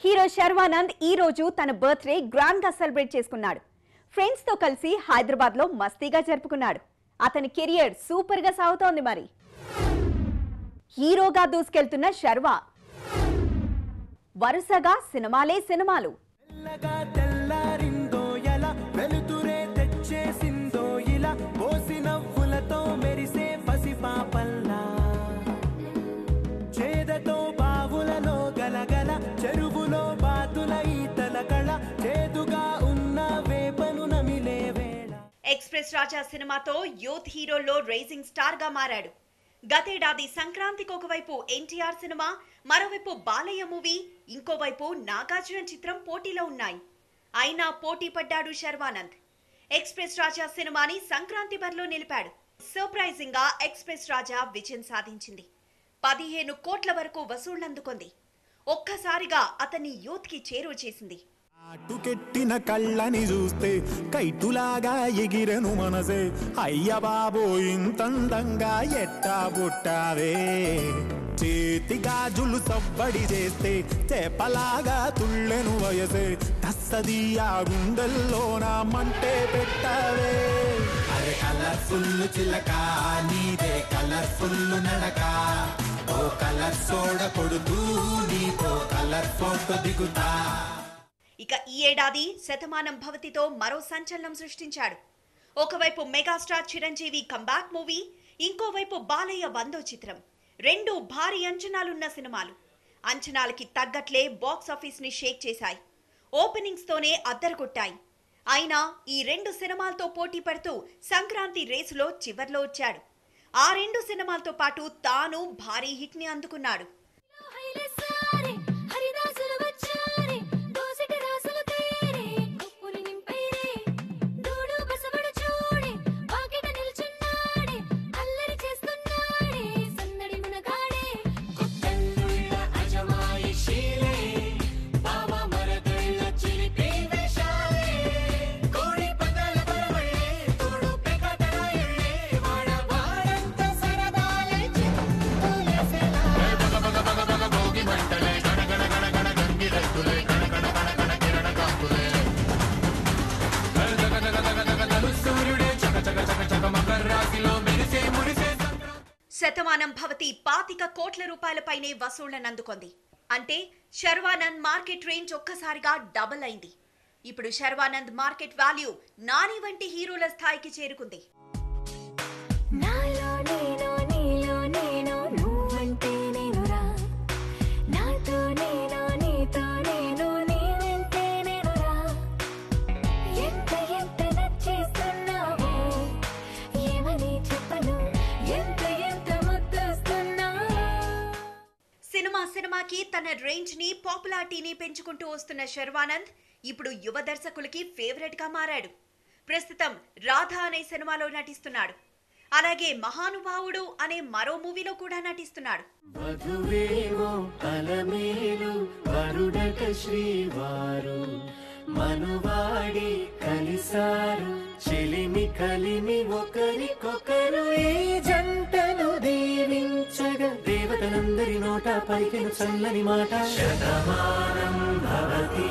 Hero Sharwanand ఈ రోజు తన బర్త్డే గ్రాండ్ గా సెలబ్రేట్ చేసుకున్నాడు. ఫ్రెండ్స్ తో కలిసి హైదరాబాద్ లో మస్తీగా జరుపుకున్నాడు. అతని కెరియర్ సూపర్ గా సాగుతోంది. మరి హీరోగా దూసుకెళ్తున్న శర్వా వరుసగా సినిమాలు చెరువులో బాతుల ఈతల కళ చేదుగా ఉన్న వేపను నమిలే వేళ. ఎక్స్ప్రెస్ రాజా సినిమాతో యూత్ హీరోల్లో రైజింగ్ స్టార్ గా మారాడు. గతేడాది సంక్రాంతికి ఒకవైపు ఎన్టీఆర్ సినిమా, మరోవైపు బాలయ్య మూవీ, ఇంకోవైపు నాగార్జున చిత్రం పోటీలో ఉన్నాయి. అయినా పోటీ పడ్డాడు శర్వానంద్. ఎక్స్ప్రెస్ రాజా సినిమాని సంక్రాంతి బరిలో నిలిపాడు. సర్ప్రైజింగ్ గా ఎక్స్ప్రెస్ రాజా విజయం సాధించింది. 15 కోట్ల వరకు వసూళ్లందుకుంది. ఒక్కసారిగా అతన్ని యూత్ కి చేరువ చేసింది. అటుకెట్టిన కళ్ళని చూస్తే కైటులాగా ఎగిరెను మనసే, అయ్య బాబో ఇంతందంగా ఎట్టా పుట్టావే. చేతి గాజులు సవ్వడి చేస్తే చేపలాగా తుళ్ళెను వయసే, తస్సదియా గుండెల్లో నా మంటే పెట్టావే. అరే కలర్ఫుల్ చిలక నీదే కలర్ఫుల్ నడక, ఓ కలర్ సోడ కొడుతూ నీతో కలర్ ఫోటో దిగుతా. ఇక ఈ ఏడాది శతమానం భవతితో మరో సంచలనం సృష్టించాడు. ఒకవైపు మెగాస్టార్ చిరంజీవి కంబ్యాక్ మూవీ, ఇంకోవైపు బాలయ్య 100వ చిత్రం. రెండు భారీ అంచనాలున్న సినిమాలు. అంచనాలకి తగ్గట్లే బాక్స్ ఆఫీస్ ని షేక్ చేశాయి. ఓపెనింగ్స్ తోనే అద్దరగొట్టాయి. అయినా ఈ రెండు సినిమాలతో పోటీ పడుతూ సంక్రాంతి రేసులో చివర్లో వచ్చాడు. ఆ రెండు సినిమాలతో పాటు తాను భారీ హిట్ ని అందుకున్నాడు. శతమానం భవతి 25 కోట్ల రూపాయలపైనే వసూళ్లనందుకుంది. అంటే శర్వానంద్ మార్కెట్ రేంజ్ ఒక్కసారిగా డబుల్ అయింది. ఇప్పుడు శర్వానంద్ మార్కెట్ వాల్యూ నాని వంటి హీరోల స్థాయికి చేరుకుంది. సినిమాకి తన రేంజ్ ని పాపులారిటీని పెంచుకుంటూ వస్తున్న శర్వానంద్ ఇప్పుడు యువ దర్శకులకి ఫేవరెట్ గా మారాడు. ప్రస్తుతం రాధా అనే సినిమాలో నటిస్తున్నాడు. అలాగే మహానుభావుడు అనే మరో మూవీలో కూడా నటిస్తున్నాడు. మనువాడి కలిసారు చెలిమి కలిమి ఒకరికొకరు, ఈ జంటను దీవించగా దేవతలందరి నోట పలికిన చల్లని మాట శతమానం భవతి.